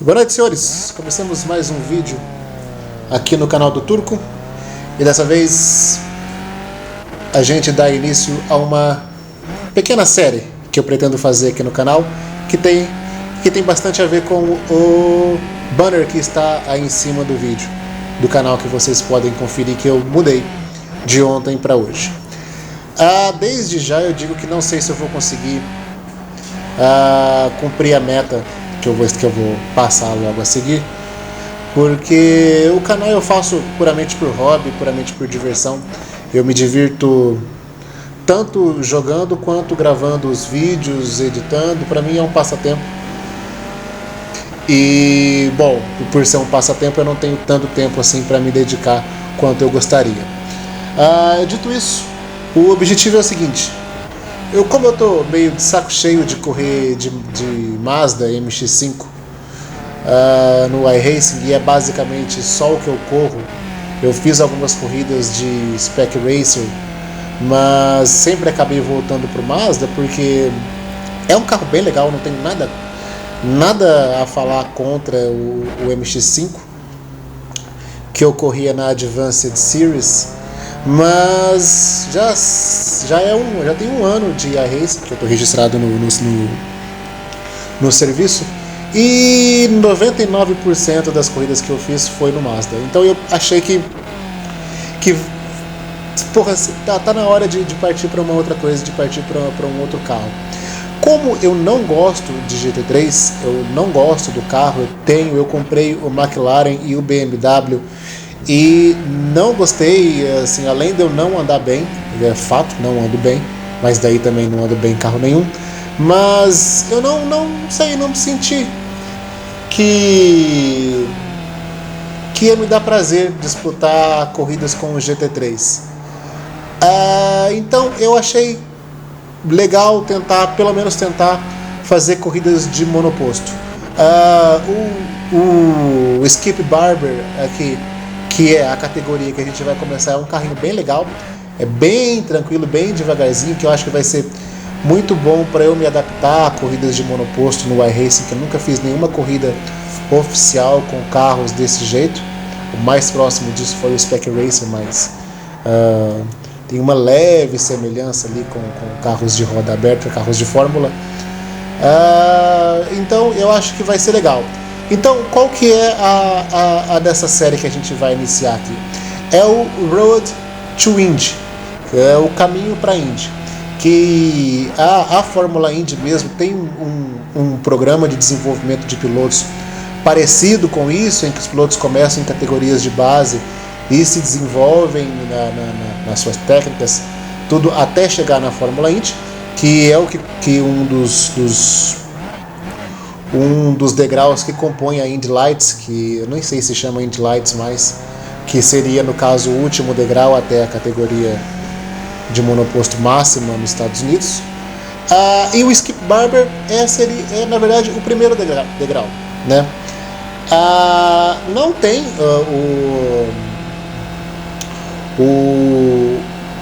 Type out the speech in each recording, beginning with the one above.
Boa noite, senhores. Começamos mais um vídeo aqui no canal do Turco e dessa vez a gente dá início a uma pequena série que eu pretendo fazer aqui no canal que tem bastante a ver com o banner que está aí em cima do vídeo do canal, que vocês podem conferir que eu mudei de ontem para hoje. Desde já eu digo que não sei se eu vou conseguir cumprir a meta que eu vou passar logo a seguir, porque o canal eu faço puramente por hobby, puramente por diversão. Eu me divirto tanto jogando quanto gravando os vídeos, editando. Para mim é um passatempo. E, bom, por ser um passatempo eu não tenho tanto tempo assim para me dedicar quanto eu gostaria. Dito isso, o objetivo é o seguinte: como eu tô meio de saco cheio de correr de Mazda MX-5 no iRacing, e é basicamente só o que eu corro. Eu fiz algumas corridas de Spec Racer, mas sempre acabei voltando pro Mazda porque é um carro bem legal, não tem nada a falar contra o MX-5 que eu corria na Advanced Series. Mas já tem um ano de iRacing que eu estou registrado no serviço, e 99% das corridas que eu fiz foi no Mazda. Então eu achei que porra, tá na hora de partir para uma outra coisa, de partir para um outro carro. Como eu não gosto de GT3, eu não gosto do carro, eu comprei o McLaren e o BMW e não gostei, assim, além de eu não andar bem, é fato, não ando bem, mas daí também não ando bem em carro nenhum, mas eu não me senti que ia me dar prazer disputar corridas com o GT3. Então eu achei legal pelo menos tentar fazer corridas de monoposto. O Skip Barber aqui, que é a categoria que a gente vai começar, é um carrinho bem legal, é bem tranquilo, bem devagarzinho, que eu acho que vai ser muito bom para eu me adaptar a corridas de monoposto no iRacing, que eu nunca fiz nenhuma corrida oficial com carros desse jeito. O mais próximo disso foi o Spec Racer, mas tem uma leve semelhança ali com carros de roda aberta, carros de Fórmula. Então eu acho que vai ser legal. Então, qual que é a dessa série que a gente vai iniciar aqui? É o Road to Indy, é o caminho para Indy, que a Fórmula Indy mesmo tem um programa de desenvolvimento de pilotos parecido com isso, em que os pilotos começam em categorias de base e se desenvolvem nas suas técnicas, tudo até chegar na Fórmula Indy, que é um dos degraus que compõe a Indy Lights, que eu nem sei se chama Indy Lights mais, que seria no caso o último degrau até a categoria de monoposto máxima nos Estados Unidos. E o Skip Barber é na verdade o primeiro degrau, né? Não tem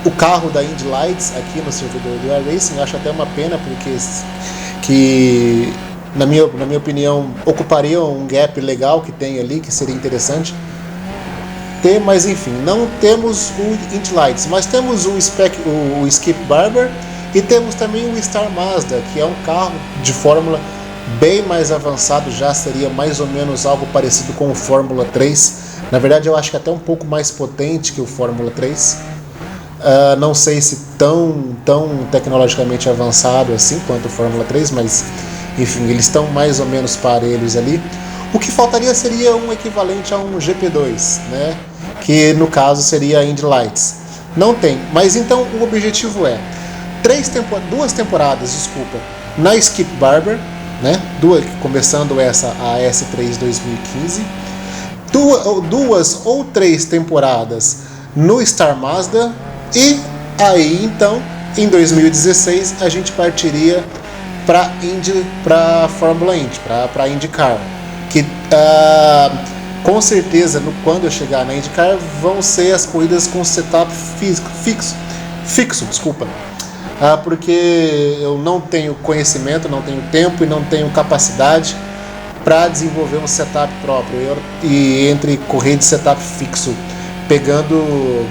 o carro da Indy Lights aqui no servidor do iRacing. Eu acho até uma pena, porque na minha opinião ocuparia um gap legal que tem ali, que seria interessante ter, mas enfim, não temos o Indy Lights, mas temos o Skip Barber, e temos também o Star Mazda, que é um carro de Fórmula bem mais avançado, já seria mais ou menos algo parecido com o Fórmula 3. Na verdade eu acho que até um pouco mais potente que o Fórmula 3. Não sei se tão tecnologicamente avançado assim quanto o Fórmula 3, mas enfim, eles estão mais ou menos parelhos ali. O que faltaria seria um equivalente a um GP2, né? Que no caso seria a Indy Lights. Não tem, mas então o objetivo é duas temporadas na Skip Barber, né? Começando a S3 2015, duas ou três temporadas no Star Mazda, e aí então em 2016 a gente partiria para Fórmula Indy, para IndyCar, que com certeza quando eu chegar na IndyCar vão ser as corridas com setup fixo, porque eu não tenho conhecimento, não tenho tempo e não tenho capacidade para desenvolver um setup próprio. E entre correr de setup fixo, pegando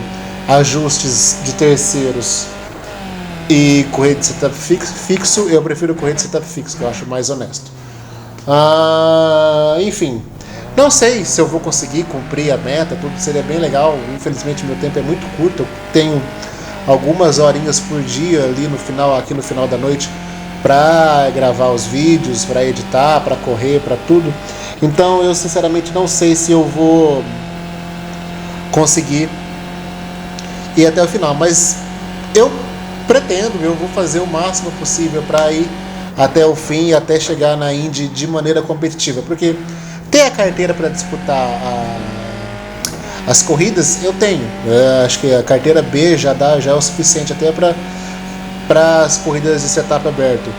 ajustes de terceiros, e correr de setup fixo, eu prefiro correr de setup fixo, que eu acho mais honesto. Enfim, não sei se eu vou conseguir cumprir a meta, tudo seria bem legal. Infelizmente meu tempo é muito curto, eu tenho algumas horinhas por dia ali aqui no final da noite, para gravar os vídeos, para editar, para correr, para tudo. Então eu sinceramente não sei se eu vou conseguir ir até o final, mas eu vou fazer o máximo possível para ir até o fim, até chegar na Indy de maneira competitiva, porque ter a carteira para disputar as corridas eu tenho. Acho que a carteira B já é o suficiente até para as corridas de setup aberto.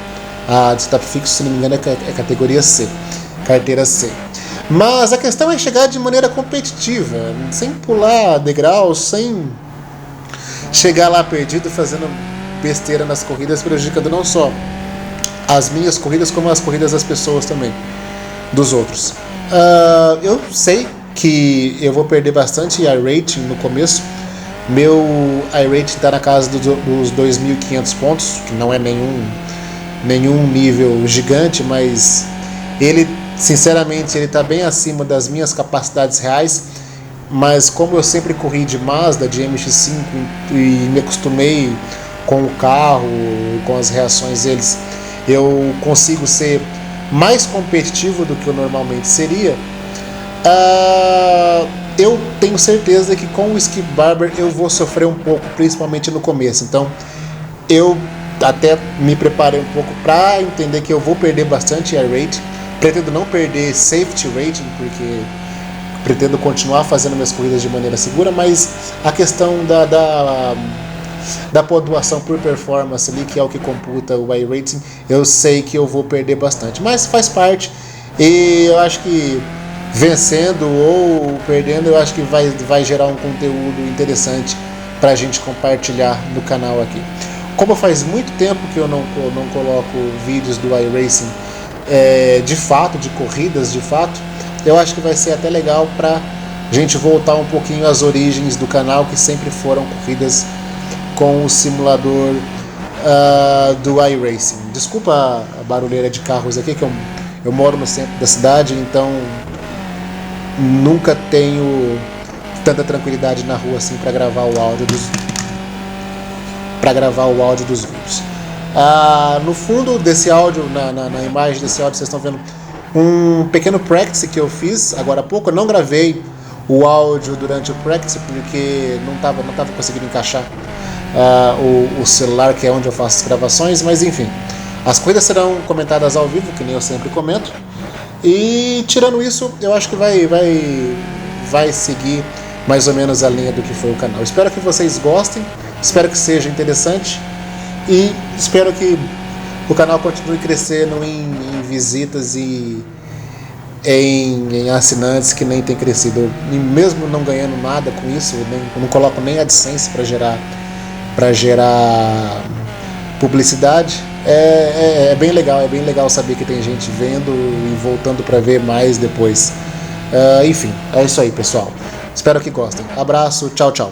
A de setup fixo, se não me engano, é categoria C, carteira C. Mas a questão é chegar de maneira competitiva, sem pular degraus, sem chegar lá perdido fazendo besteira nas corridas, prejudicando não só as minhas corridas, como as corridas das pessoas também, dos outros. Eu sei que eu vou perder bastante iRating no começo. Meu iRating está na casa dos 2.500 pontos, que não é nenhum nível gigante, mas ele, sinceramente, ele está bem acima das minhas capacidades reais. Mas como eu sempre corri de Mazda, de MX-5, e me acostumei com o carro, com as reações deles, eu consigo ser mais competitivo do que eu normalmente seria. Eu tenho certeza que com o Skip Barber eu vou sofrer um pouco, principalmente no começo. Então eu até me preparei um pouco para entender que eu vou perder bastante air rating. Pretendo não perder safety rating, porque pretendo continuar fazendo minhas corridas de maneira segura, mas a questão da pontuação por performance ali, que é o que computa o iRating, eu sei que eu vou perder bastante, mas faz parte. E eu acho que vencendo ou perdendo, eu acho que vai gerar um conteúdo interessante pra gente compartilhar no canal aqui. Como faz muito tempo que eu não coloco vídeos do iRacing de fato, de corridas de fato, eu acho que vai ser até legal pra gente voltar um pouquinho às origens do canal, que sempre foram corridas com o simulador do iRacing. Desculpa a barulheira de carros aqui, que eu moro no centro da cidade, então nunca tenho tanta tranquilidade na rua assim para gravar o áudio dos vídeos. No fundo desse áudio, na imagem desse áudio, vocês estão vendo um pequeno practice que eu fiz agora há pouco. Eu não gravei o áudio durante o practice porque não estava conseguindo encaixar o celular, que é onde eu faço as gravações, mas enfim, as corridas serão comentadas ao vivo, que nem eu sempre comento. E tirando isso, eu acho que vai seguir mais ou menos a linha do que foi o canal. Espero que vocês gostem, espero que seja interessante e espero que o canal continue crescendo em visitas e em assinantes, que nem tem crescido. E mesmo não ganhando nada com isso, eu não coloco nem AdSense para gerar publicidade. É bem legal saber que tem gente vendo e voltando para ver mais depois. Enfim, é isso aí, pessoal. Espero que gostem. Abraço, tchau, tchau.